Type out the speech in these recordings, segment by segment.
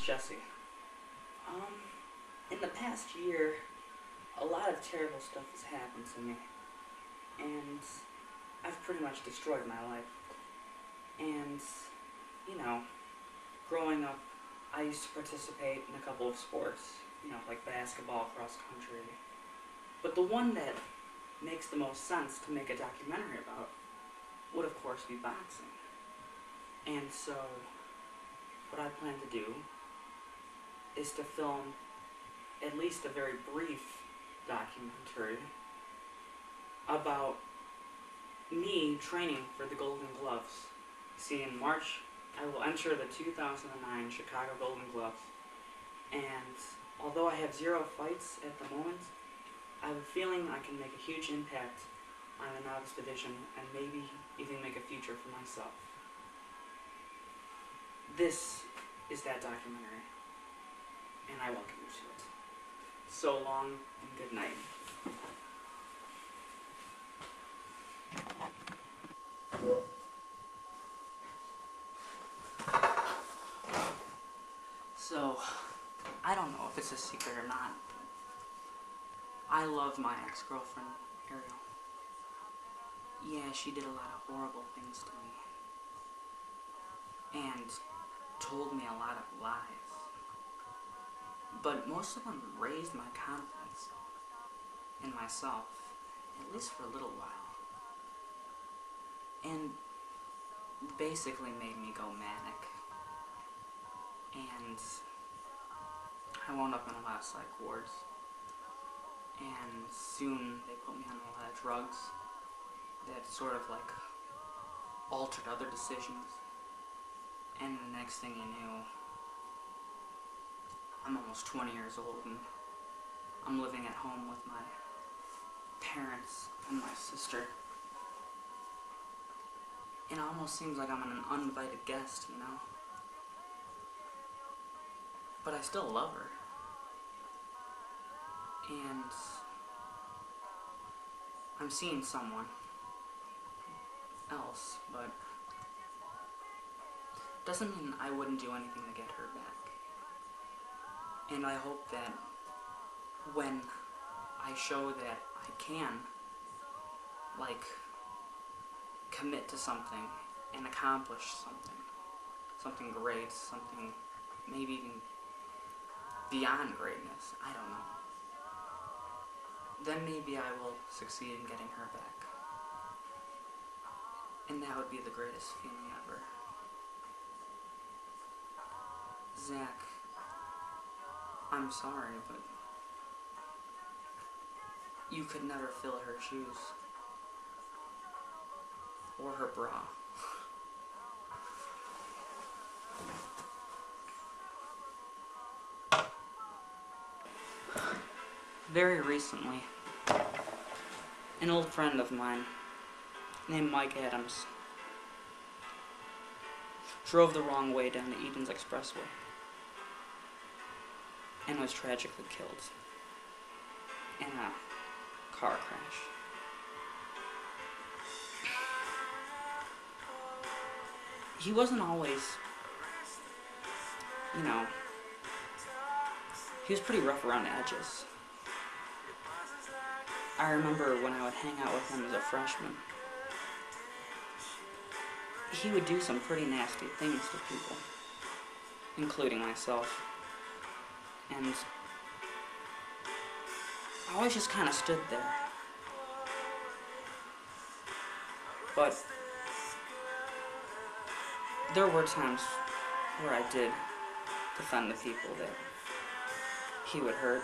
Jesse. In the past year, a lot of terrible stuff has happened to me, and I've pretty much destroyed my life. And, you know, growing up, I used to participate in a couple of sports, like basketball, cross country. But the one that makes the most sense to make a documentary about would, of course, be boxing. And so, what I plan to do is to film at least a very brief documentary about me training for the Golden Gloves. See, in March, I will enter the 2009 Chicago Golden Gloves, and although I have 0 fights at the moment, I have a feeling I can make a huge impact on the novice division and maybe even make a future for myself. This is that documentary, and I welcome you to it. So long, and good night. So, I don't know if it's a secret or not, but I love my ex-girlfriend, Ariel. Yeah, she did a lot of horrible things to me, and told me a lot of lies. But most of them raised my confidence in myself, at least for a little while. And basically made me go manic. And I wound up in a lot of psych wards. And soon they put me on a lot of drugs that sort of like altered other decisions. And the next thing you knew, I'm almost 20 years old and I'm living at home with my parents and my sister. It almost seems like I'm an uninvited guest, But I still love her. And I'm seeing someone else, but doesn't mean I wouldn't do anything to get her back. And I hope that when I show that I can, commit to something and accomplish something great, something maybe even beyond greatness, I don't know, then maybe I will succeed in getting her back. And that would be the greatest feeling ever. Zach, I'm sorry, but you could never fill her shoes. Or her bra. Very recently, an old friend of mine, named Mike Adams, drove the wrong way down the Edens Expressway and was tragically killed in a car crash. He wasn't always, he was pretty rough around the edges. I remember when I would hang out with him as a freshman, he would do some pretty nasty things to people, including myself. And I always just kind of stood there. But there were times where I did defend the people that he would hurt.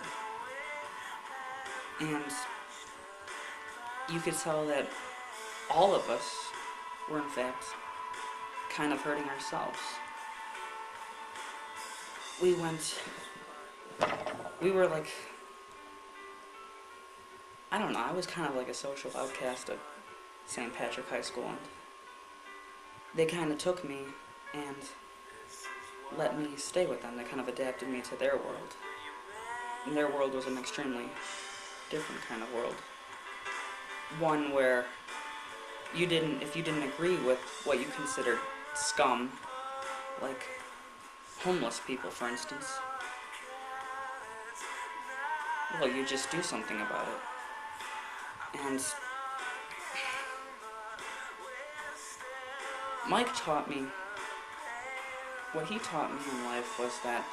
And you could tell that all of us were in fact kind of hurting ourselves. We were like, I don't know, I was kind of like a social outcast at St. Patrick High School, and they kind of took me and let me stay with them. They kind of adapted me to their world. And their world was an extremely different kind of world. One where if you didn't agree with what you considered scum, like homeless people, for instance. Well, you just do something about it. And Mike taught me, what he taught me in life was that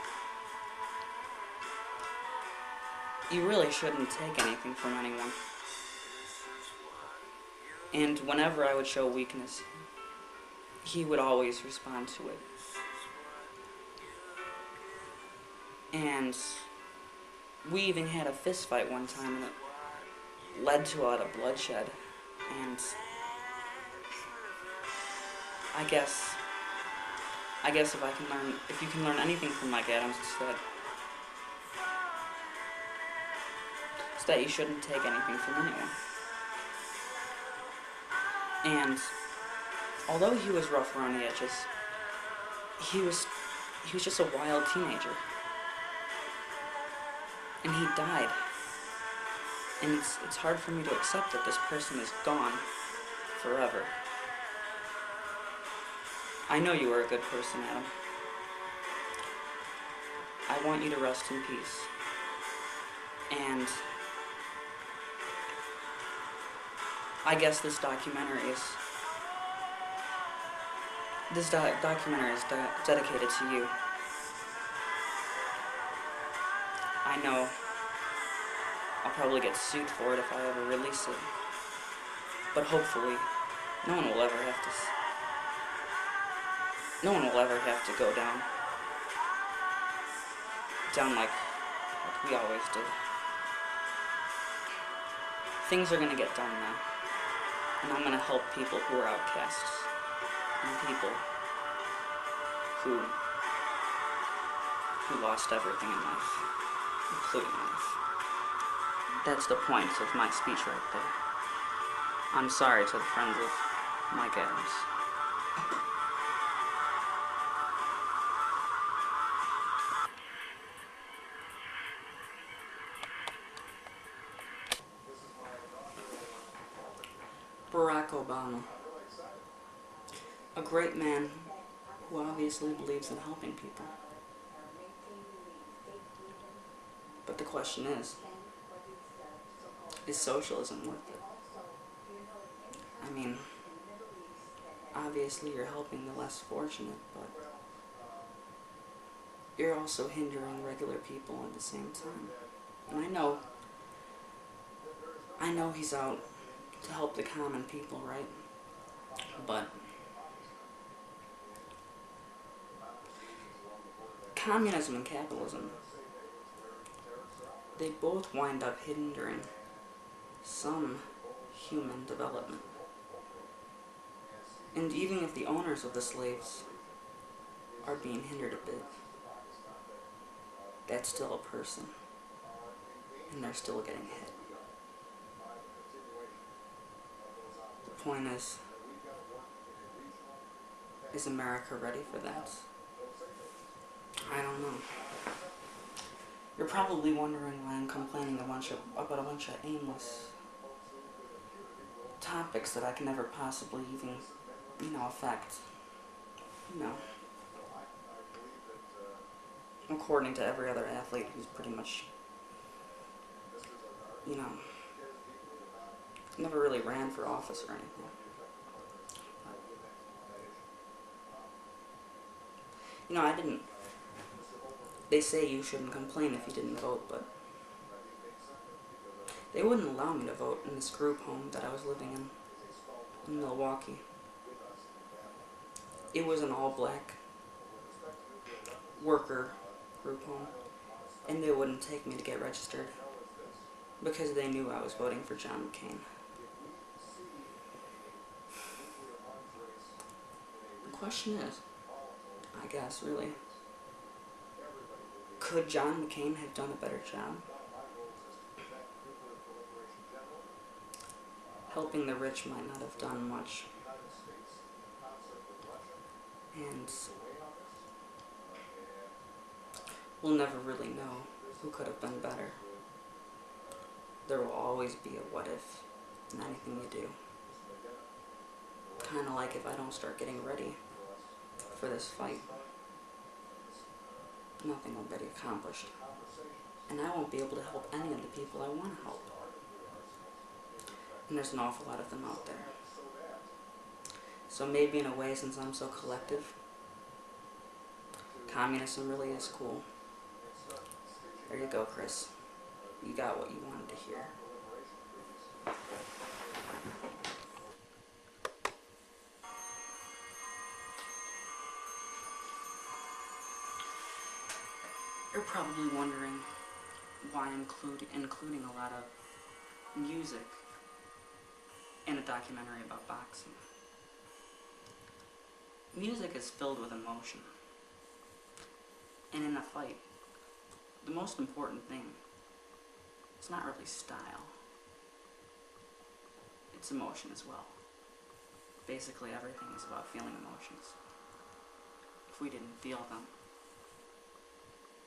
you really shouldn't take anything from anyone. And whenever I would show weakness, he would always respond to it. And we even had a fist fight one time, and it led to a lot of bloodshed. And I guess if you can learn anything from Mike Adams, it's that you shouldn't take anything from anyone. And although he was rough around the edges, he was just a wild teenager. And he died. And it's hard for me to accept that this person is gone forever. I know you are a good person, Adam. I want you to rest in peace. And I guess this documentary is dedicated to you. I know I'll probably get sued for it if I ever release it, but hopefully no one will ever have to go down like we always do. Things are gonna get done now, and I'm gonna help people who are outcasts and people who lost everything in life, including life. That's the point of my speech right there. I'm sorry to the friends of Mike Adams. Barack Obama. A great man who obviously believes in helping people. But the question is socialism worth it? I mean, obviously you're helping the less fortunate, but you're also hindering regular people at the same time. And I know he's out to help the common people, right? But communism and capitalism, they both wind up hindering some human development. And even if the owners of the slaves are being hindered a bit, that's still a person, and they're still getting hit. The point is America ready for that? I don't know. You're probably wondering why I'm complaining about a bunch of aimless topics that I can never possibly even, affect. According to every other athlete who's pretty much, never really ran for office or anything. They say you shouldn't complain if you didn't vote, but they wouldn't allow me to vote in this group home that I was living in Milwaukee. It was an all-black worker group home, and they wouldn't take me to get registered because they knew I was voting for John McCain. The question is, I guess, really, could John McCain have done a better job helping the rich? Might not have done much. And we'll never really know who could have been better. There will always be a what if in anything you do. Kind of like if I don't start getting ready for this fight. nothing will be accomplished. And I won't be able to help any of the people I want to help. And there's an awful lot of them out there. So maybe in a way, since I'm so collective, communism really is cool. There you go, Chris. You got what you wanted to hear. You're probably wondering why I'm including a lot of music in a documentary about boxing. Music is filled with emotion. And in a fight, the most important thing is not really style. It's emotion as well. Basically, everything is about feeling emotions. If we didn't feel them,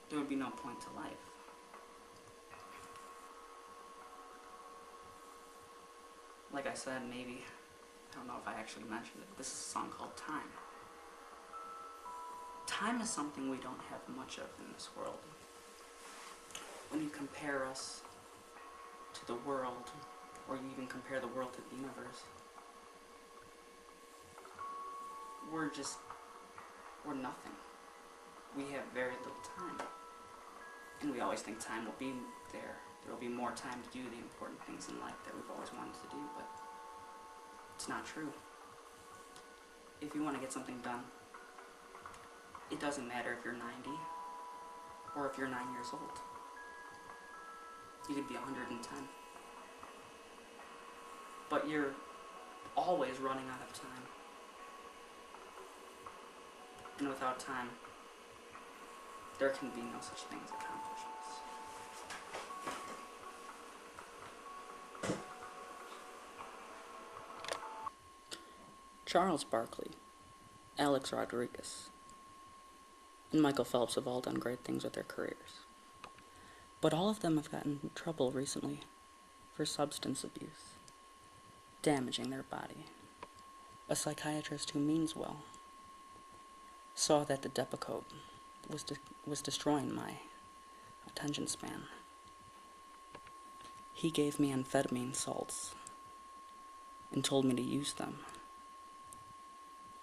there would be no point to life. Like I said, maybe, I don't know if I actually mentioned it, this is a song called Time. Time is something we don't have much of in this world. When you compare us to the world, or you even compare the world to the universe, we're nothing. We have very little time. And we always think time will be there. There will be more time to do the important things in life that we've always wanted to do, but it's not true. If you want to get something done, it doesn't matter if you're 90 or if you're 9 years old. You could be 110. But you're always running out of time. And without time, there can be no such thing as accomplishments. Charles Barkley, Alex Rodriguez, and Michael Phelps have all done great things with their careers. But all of them have gotten in trouble recently for substance abuse, damaging their body. A psychiatrist who means well saw that the Depakote was destroying my attention span. He gave me amphetamine salts and told me to use them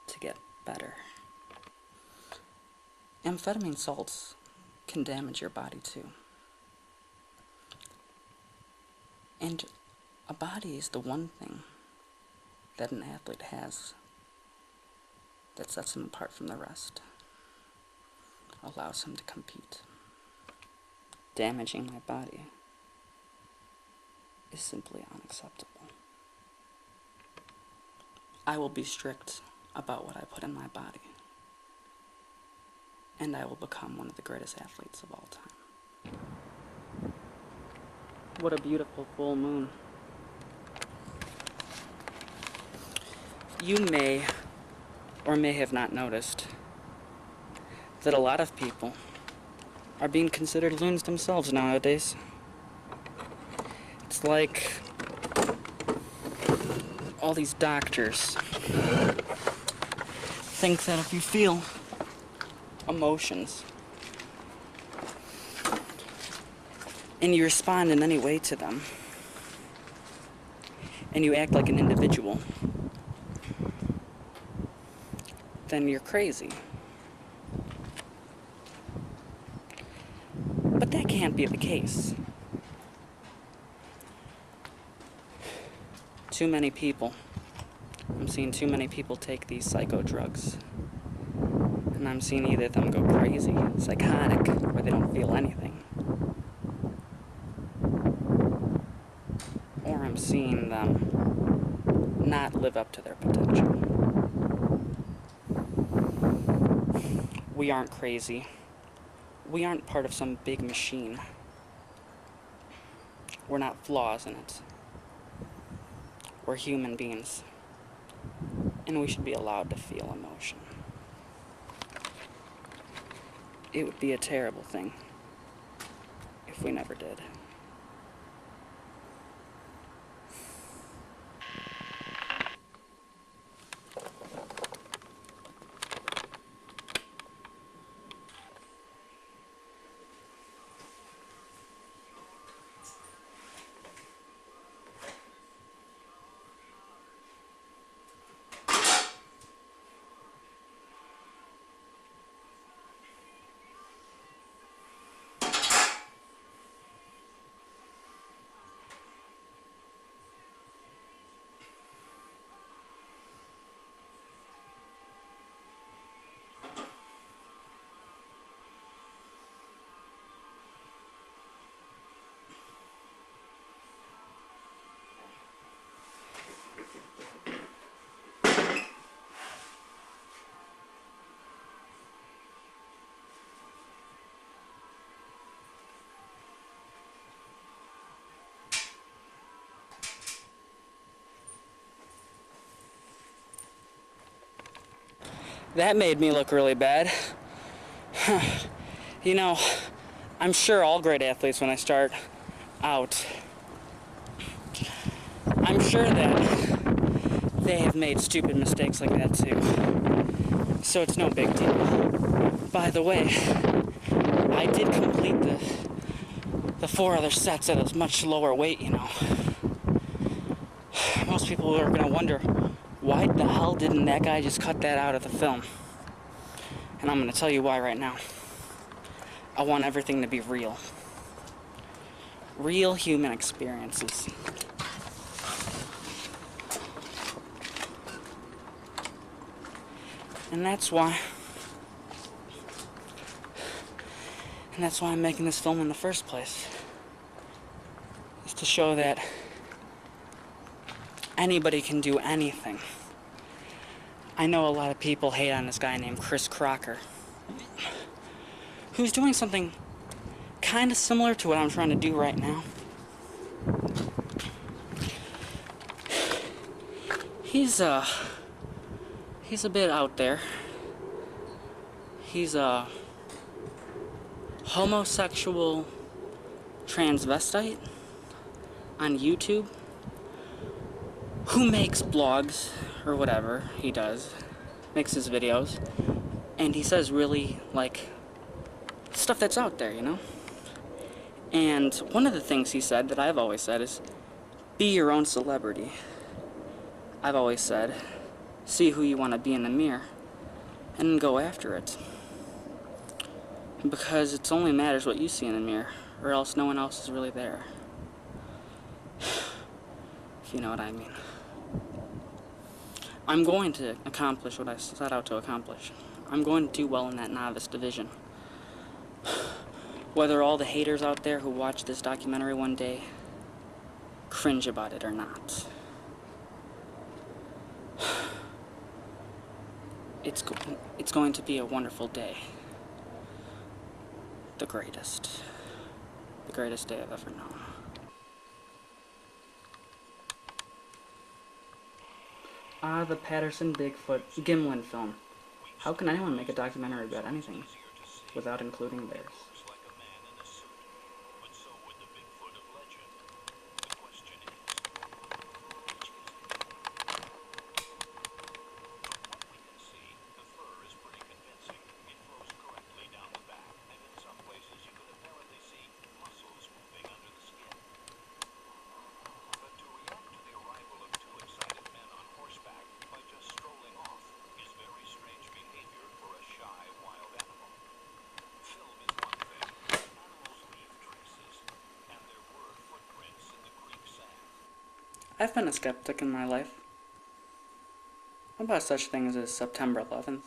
to get better. Amphetamine salts can damage your body too. And a body is the one thing that an athlete has that sets him apart from the rest, allows him to compete. Damaging my body is simply unacceptable. I will be strict about what I put in my body, and I will become one of the greatest athletes of all time. What a beautiful full moon. You may or may have not noticed that a lot of people are being considered loons themselves nowadays. It's like all these doctors think that if you feel emotions and you respond in any way to them and you act like an individual, then you're crazy. But that can't be the case. Too many people. I'm seeing too many people take these psycho drugs. And I'm seeing either them go crazy, psychotic, or they don't feel anything. Or I'm seeing them not live up to their potential. We aren't crazy. We aren't part of some big machine. We're not flaws in it. We're human beings. And we should be allowed to feel emotion. It would be a terrible thing if we never did. That made me look really bad. You know, I'm sure all great athletes, when they start out, I'm sure that they have made stupid mistakes like that too. So it's no big deal. By the way, I did complete the 4 other sets at a much lower weight, you know. Most people are gonna wonder, why the hell didn't that guy just cut that out of the film? And I'm gonna tell you why right now. I want everything to be real. Real human experiences. And that's why I'm making this film in the first place. Is to show that anybody can do anything. I know a lot of people hate on this guy named Chris Crocker, who's doing something kind of similar to what I'm trying to do right now. He's a bit out there. He's a homosexual transvestite on YouTube who makes blogs or whatever he does, makes his videos, and he says really, like, stuff that's out there, you know? And one of the things he said that I've always said is, be your own celebrity. I've always said, see who you want to be in the mirror, and go after it. Because it only matters what you see in the mirror, or else no one else is really there. If you know what I mean. I'm going to accomplish what I set out to accomplish. I'm going to do well in that novice division. Whether all the haters out there who watch this documentary one day cringe about it or not. It's going to be a wonderful day. The greatest day I've ever known. The Patterson Bigfoot Gimlin film. How can anyone make a documentary about anything without including bears? I've been a skeptic in my life about such things as September 11th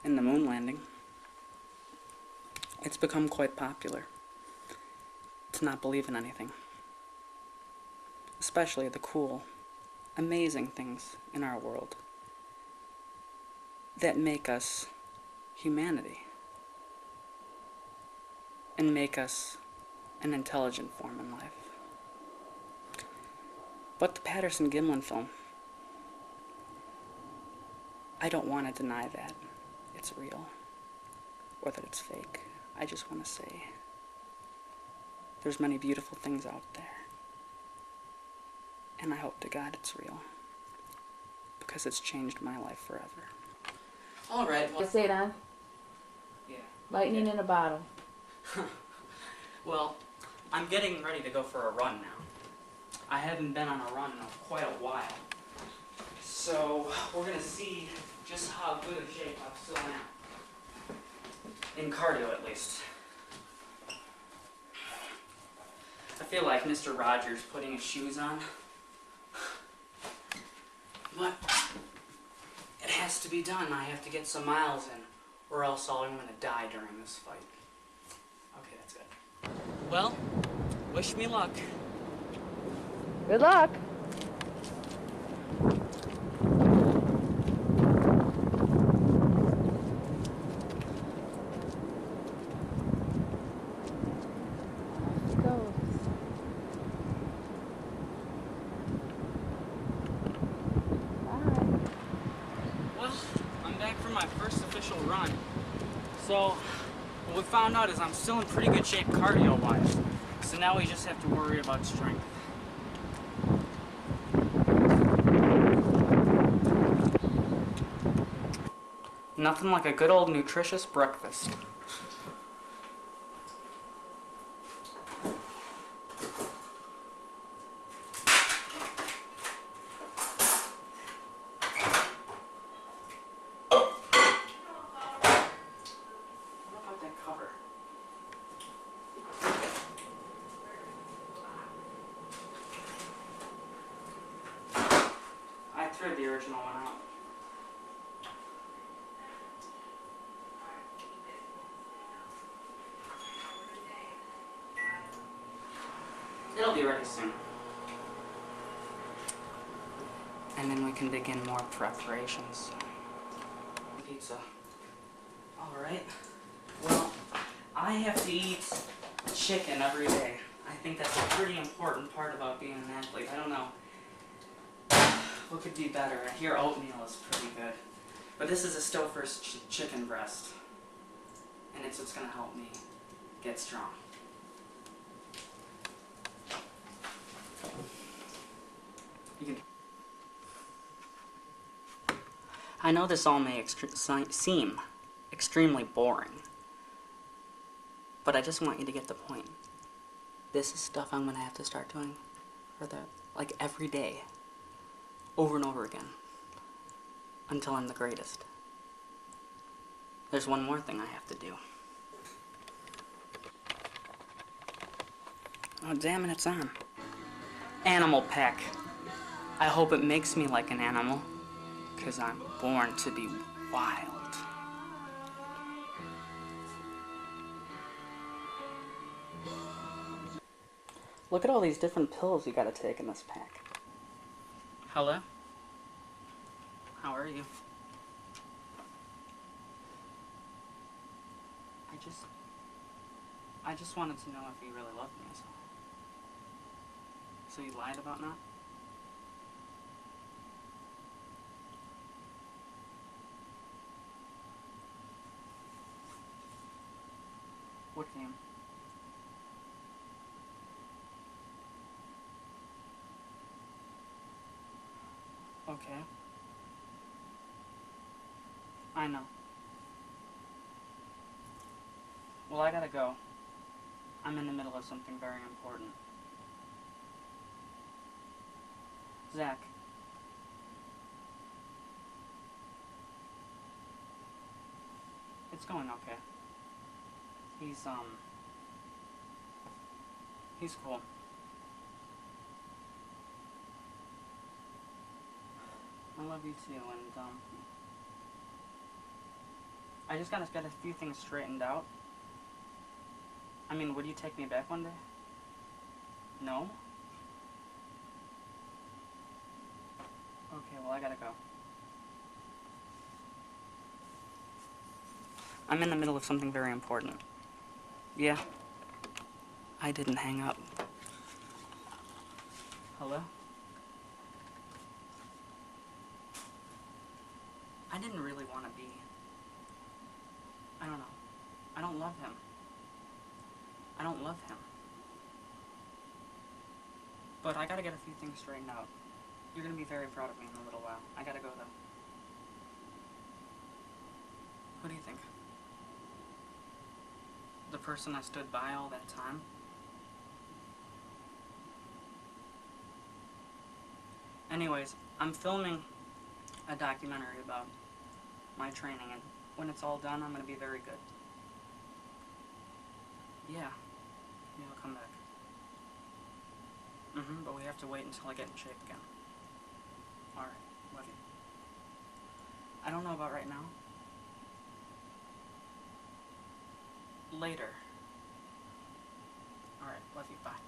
and the moon landing. It's become quite popular to not believe in anything, especially the cool, amazing things in our world that make us humanity and make us an intelligent form in life. But the Patterson Gimlin film, I don't want to deny that it's real or that it's fake. I just want to say there's many beautiful things out there. And I hope to God it's real, because it's changed my life forever. All right. Well, Say it on. Yeah. Lightning in a bottle. Well, I'm getting ready to go for a run now. I haven't been on a run in quite a while. So we're going to see just how good of shape I still am. In cardio, at least. I feel like Mr. Rogers putting his shoes on. But it has to be done. I have to get some miles in, or else I'm going to die during this fight. Okay, that's good. Well, wish me luck. Good luck. Well, I'm back from my first official run. So, what we found out is I'm still in pretty good shape cardio-wise. So now we just have to worry about strength. Nothing like a good old nutritious breakfast. I threw the original one out. It'll be ready soon. And then we can begin more preparations. Pizza. Alright. Well, I have to eat chicken every day. I think that's a pretty important part about being an athlete. I don't know. What could be better? I hear oatmeal is pretty good. But this is a Stouffer's chicken breast. And it's what's going to help me get strong. You can. I know this all may seem extremely boring. But I just want you to get the point. This is stuff I'm going to have to start doing for like every day. Over and over again. Until I'm the greatest. There's one more thing I have to do. Oh, damn it, it's on. Animal peck. I hope it makes me like an animal. 'Cause I'm born to be wild. Look at all these different pills you gotta take in this pack. Hello? How are you? I just wanted to know if you really loved me. So you lied about not? What game? Okay. I know. Well, I gotta go. I'm in the middle of something very important. Zach. It's going okay. He's cool. I love you too, and I just gotta get a few things straightened out. I mean, would you take me back one day? No? Okay, well, I gotta go. I'm in the middle of something very important. Yeah. I didn't hang up. Hello? I didn't really want to be. I don't know. I don't love him. I don't love him. But I gotta get a few things straightened out. You're gonna be very proud of me in a little while. I gotta go though. Who do you think? The person I stood by all that time? Anyways, I'm filming a documentary about my training, and when it's all done, I'm gonna be very good. Yeah. Yeah, I'll come back. But we have to wait until I get in shape again. Alright, love you. I don't know about right now. Later. Alright, love you, bye.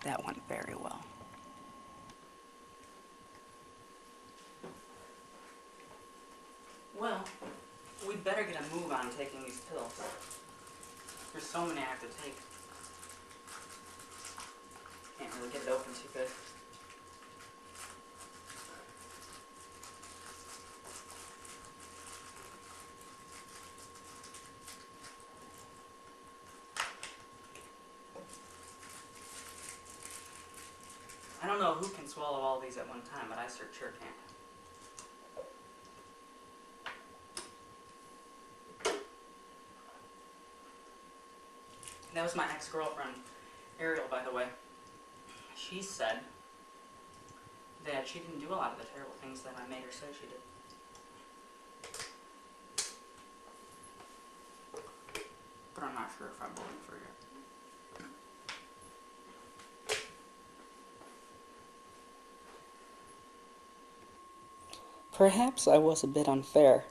That went very well. Well, we'd better get a move on taking these pills. There's so many I have to take. Can't really get it open too good. I don't know who can swallow all these at one time, but I sure can't. That was my ex-girlfriend, Ariel, by the way. She said that she didn't do a lot of the terrible things that I made her say she did. But I'm not sure if I'm voting for you. Perhaps I was a bit unfair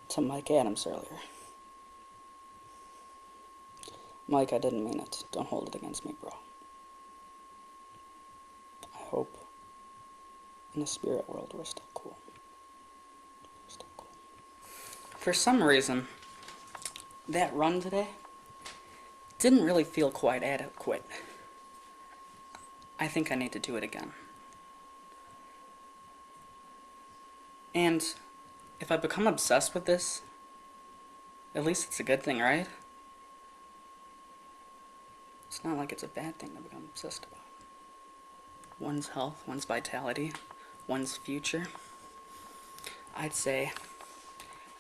to Mike Adams earlier. Mike, I didn't mean it. Don't hold it against me, bro. I hope in the spirit world we're still cool. We're still cool. For some reason, that run today didn't really feel quite adequate. I think I need to do it again. And if I become obsessed with this, at least it's a good thing, right? It's not like it's a bad thing to become obsessed about. One's health, one's vitality, one's future. I'd say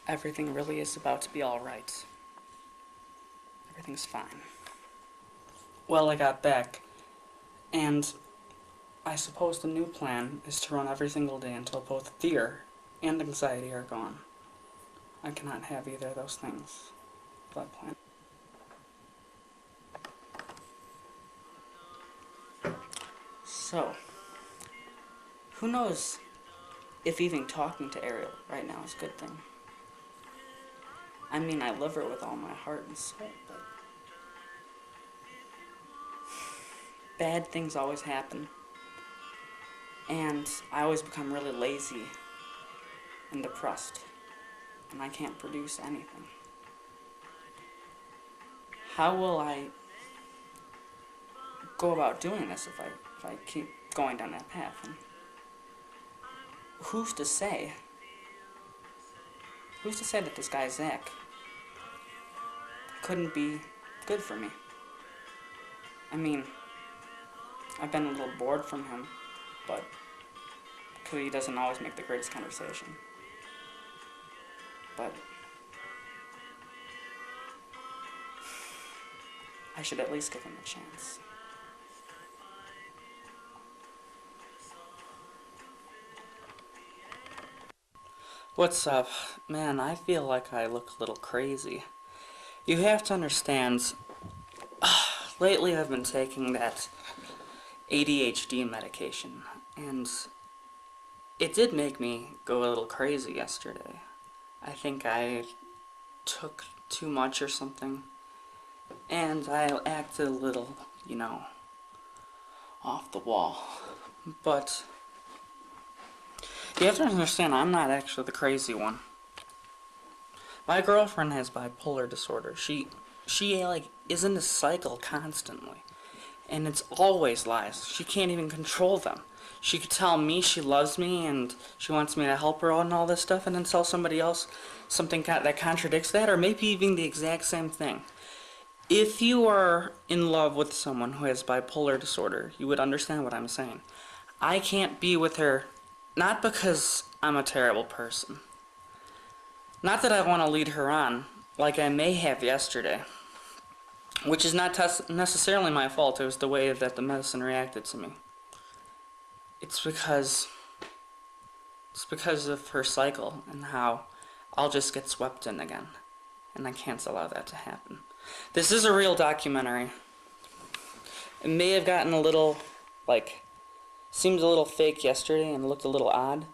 everything really is about to be alright. Everything's fine. Well, I got back, and I suppose the new plan is to run every single day until both fear and anxiety are gone. I cannot have either of those things. That plan. So, who knows if even talking to Ariel right now is a good thing. I mean, I love her with all my heart and soul, but bad things always happen. And I always become really lazy and depressed, and I can't produce anything. How will I go about doing this if I keep going down that path? And who's to say that this guy Zach couldn't be good for me? I mean, I've been a little bored from him, but because he doesn't always make the greatest conversation. But I should at least give him a chance. What's up? Man, I feel like I look a little crazy. You have to understand, lately I've been taking that ADHD medication, and it did make me go a little crazy yesterday. I think I took too much or something, and I acted a little, off the wall. But you have to understand, I'm not actually the crazy one. My girlfriend has bipolar disorder. She is in a cycle constantly, and it's always lies. She can't even control them. She could tell me she loves me and she wants me to help her out and all this stuff, and then tell somebody else something that contradicts that, or maybe even the exact same thing. If you are in love with someone who has bipolar disorder, you would understand what I'm saying. I can't be with her, not because I'm a terrible person. Not that I want to lead her on, like I may have yesterday. Which is not necessarily my fault, it was the way that the medicine reacted to me. It's because of her cycle and how I'll just get swept in again. And I can't allow that to happen. This is a real documentary. It may have gotten a little, seemed a little fake yesterday and looked a little odd,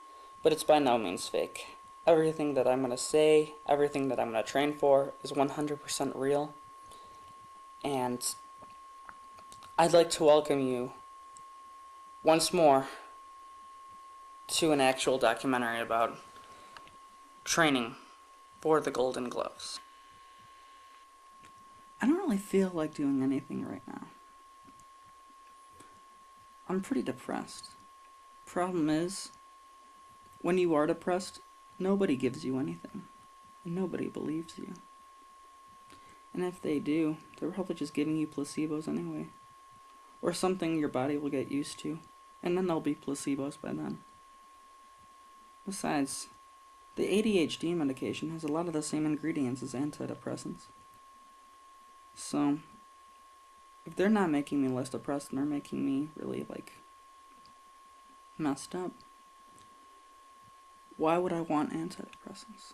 but it's by no means fake. Everything that I'm going to say, everything that I'm going to train for is 100% real. And I'd like to welcome you once more to an actual documentary about training for the Golden Gloves. I don't really feel like doing anything right now. I'm pretty depressed. Problem is, when you are depressed, nobody gives you anything, and nobody believes you. And if they do, they're probably just giving you placebos anyway, or something your body will get used to, And then they'll be placebos by then. Besides, the ADHD medication has a lot of the same ingredients as antidepressants. So, if they're not making me less depressed and they're making me really, messed up, why would I want antidepressants?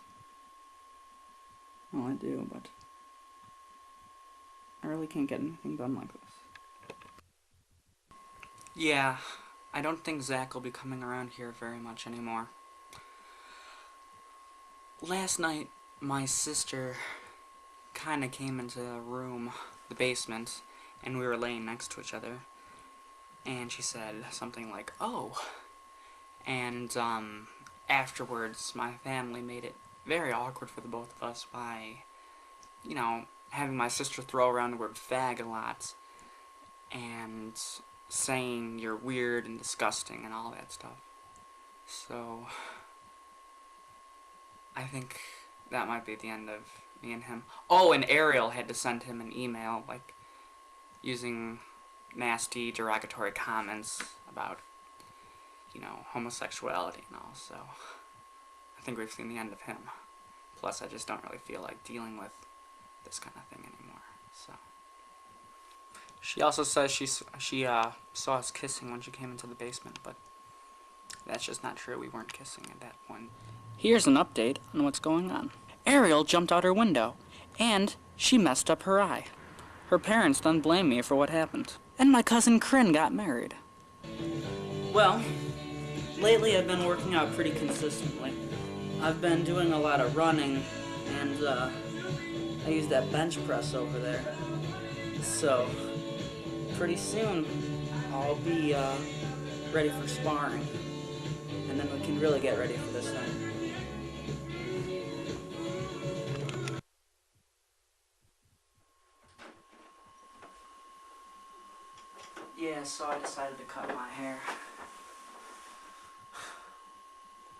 Well, I do, but I really can't get anything done like this. Yeah, I don't think Zach will be coming around here very much anymore. Last night, my sister kinda came into the room, the basement, and we were laying next to each other, and she said something like, "Oh," and, afterwards, my family made it very awkward for the both of us by, having my sister throw around the word fag a lot, and saying you're weird and disgusting and all that stuff. So, I think that might be the end of me and him. Oh, and Ariel had to send him an email, using nasty, derogatory comments about, homosexuality and all, so I think we've seen the end of him. Plus, I just don't really feel like dealing with this kind of thing anymore, so. She also says she saw us kissing when she came into the basement, but that's just not true. We weren't kissing at that point. Here's an update on what's going on. Ariel jumped out her window, and she messed up her eye. Her parents then blamed me for what happened. And my cousin Kryn got married. Well, lately I've been working out pretty consistently. I've been doing a lot of running, and I use that bench press over there. So, pretty soon, I'll be ready for sparring. And then we can really get ready for this thing. Yeah, so I decided to cut my hair.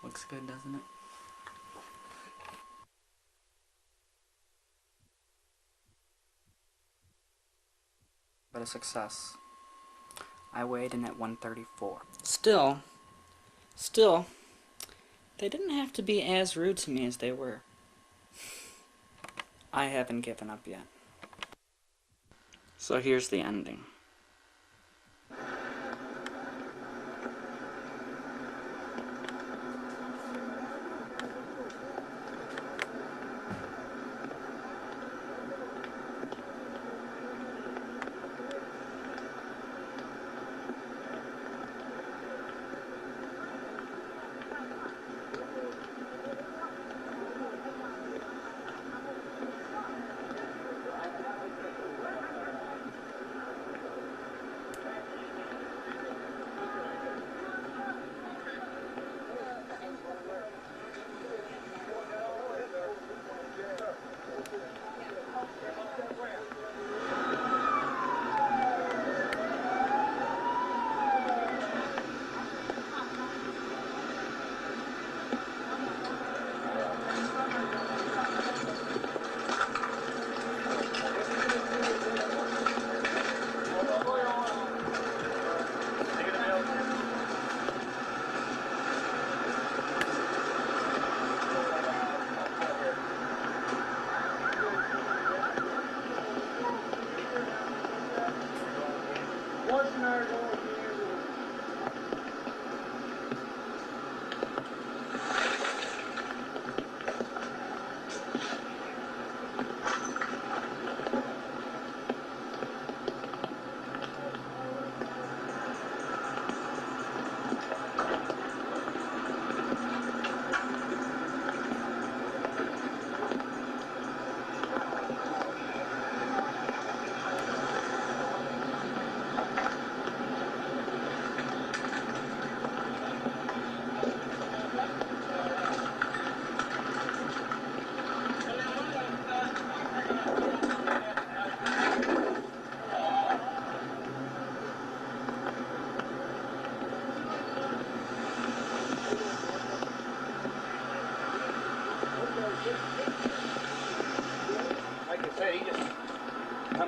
Looks good, doesn't it? But a success. I weighed in at 134. Still, they didn't have to be as rude to me as they were. I haven't given up yet. So here's the ending.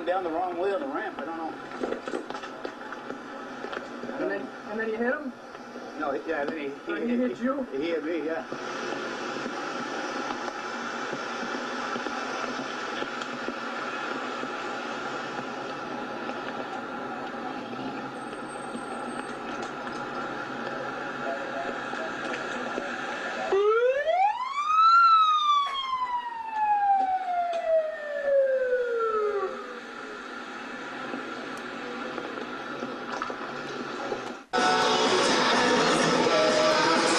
Down the wrong way of the ramp, I don't know. And then you hit him? No, yeah, then he hit you? He hit me, yeah.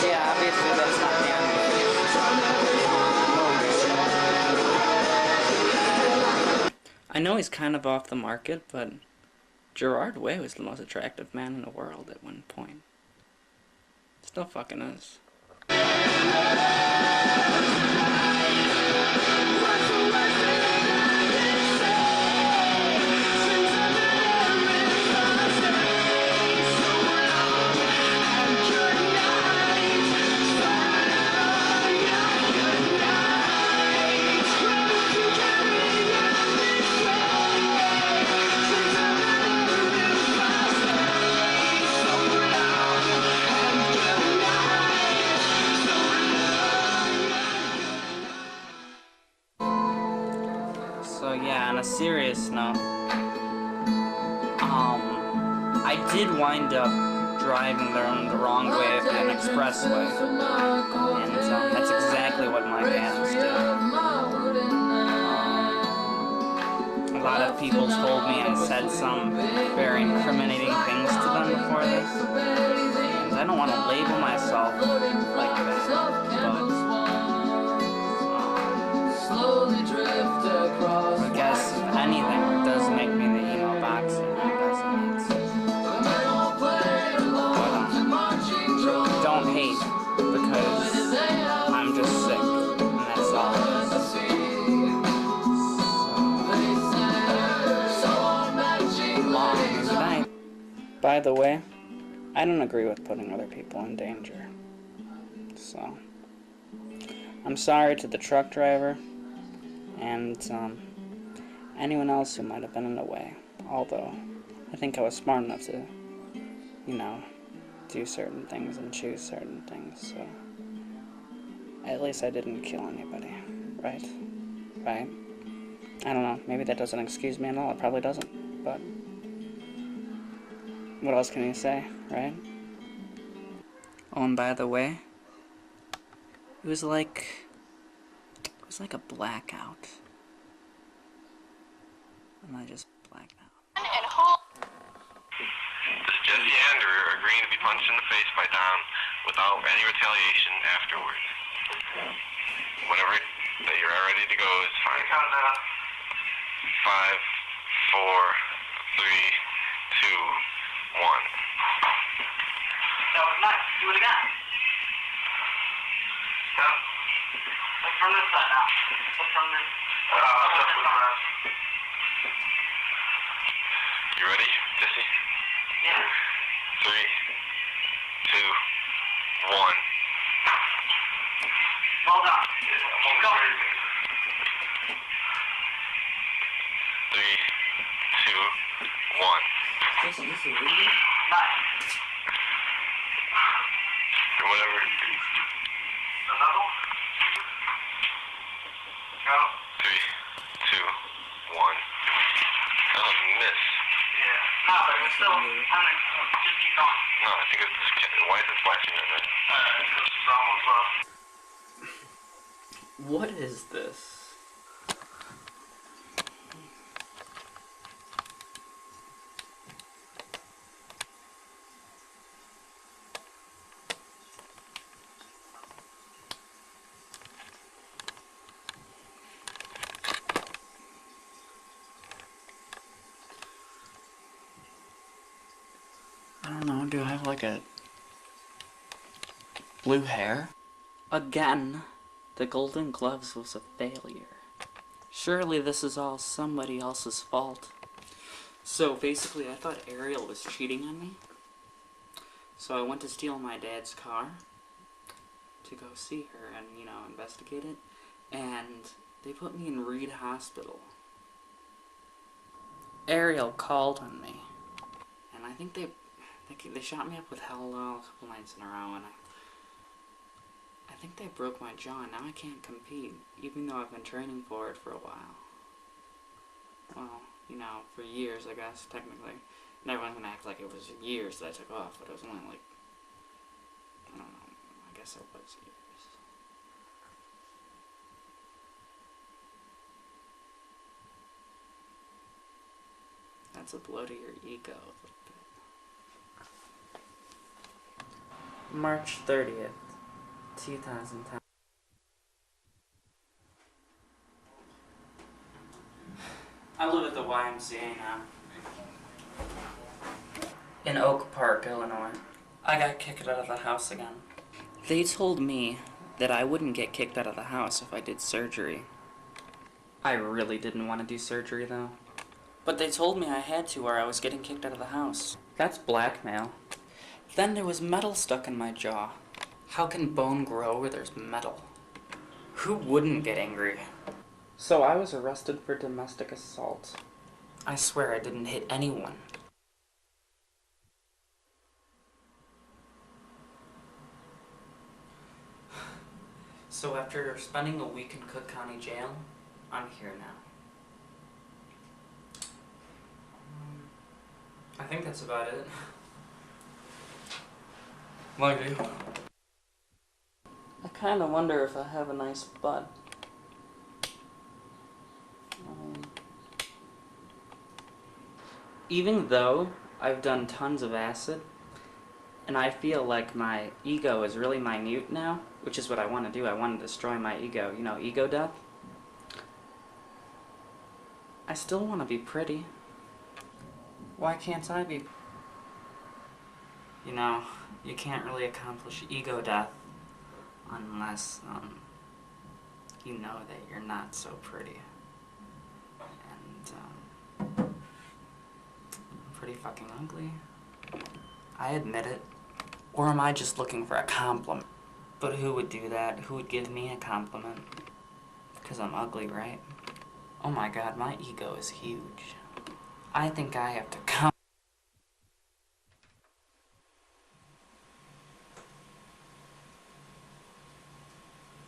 Yeah, obviously that's not the end. I know he's kind of off the market, but Gerard Way was the most attractive man in the world at one point. Still fucking is. So yeah, on a serious note, I did wind up driving the wrong way of an expressway, and that's exactly what my parents did. A lot of people told me I said some very incriminating things to them before this, and I don't want to label myself like that, but I guess if anything, it does make me the emo boxer, doesn't it? Don't hate, because I'm just sick, and that's all it is. Good night. By the way, I don't agree with putting other people in danger. So, I'm sorry to the truck driver, and anyone else who might have been in the way. Although, I think I was smart enough to, do certain things and choose certain things, so at least I didn't kill anybody, right? Right? I don't know, maybe that doesn't excuse me at all, it probably doesn't, but what else can you say, right? Oh, and by the way, it was like a blackout, and I just blacked out. Jesse Andrew agreeing to be punched in the face by Dom without any retaliation afterwards. Whenever that you're ready to go is fine. 5, 4, 3, 2, 1. That was nice. Do it again. Yeah. Look from this side now. Look from this. You ready, Jesse? Yeah. 3, 2, 1. Well done. Keep going. 3, 2, 1. Nice. Or whatever. Another one? Go. 3, 2, 1. That was a miss. Yeah. No, but it's still, just keep going. No, I think it's, why is it flashing in there? Because it's almost low. What is this? I don't know, do I have like a blue hair? Again, the Golden Gloves was a failure. Surely this is all somebody else's fault. So basically I thought Ariel was cheating on me. So I went to steal my dad's car to go see her and, investigate it. And they put me in Reed Hospital. Ariel called on me. And I think they They shot me up with Haldol a couple nights in a row, and I think they broke my jaw, and now I can't compete, even though I've been training for it for a while. Well, you know, for years, I guess, technically. And everyone's gonna act like it was years that I took off, but it was only like, I don't know, I guess it was years. That's a blow to your ego a little bit. March 30th, 2010. I live at the YMCA now. In Oak Park, Illinois. I got kicked out of the house again. They told me that I wouldn't get kicked out of the house if I did surgery. I really didn't want to do surgery, though. But they told me I had to or I was getting kicked out of the house. That's blackmail. Then there was metal stuck in my jaw. How can bone grow where there's metal? Who wouldn't get angry? So I was arrested for domestic assault. I swear I didn't hit anyone. So after spending a week in Cook County Jail, I'm here now. I think that's about it. Like you. I kinda wonder if I have a nice butt. Even though I've done tons of acid, and I feel like my ego is really minute now, which is what I want to do. I want to destroy my ego, you know, ego death. I still want to be pretty. Why can't I be? You know, you can't really accomplish ego death unless, you know that you're not so pretty. And, I'm pretty fucking ugly. I admit it. Or am I just looking for a compliment? But who would do that? Who would give me a compliment? Because I'm ugly, right? Oh my god, my ego is huge. I think I have to come.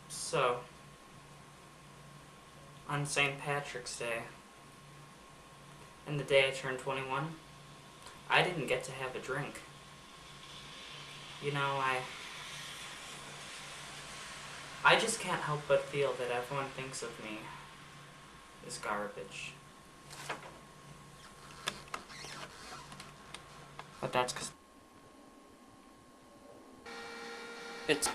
So, on St. Patrick's Day, and the day I turned 21, I didn't get to have a drink. You know, I just can't help but feel that everyone thinks of me as garbage. But that's 'cause it's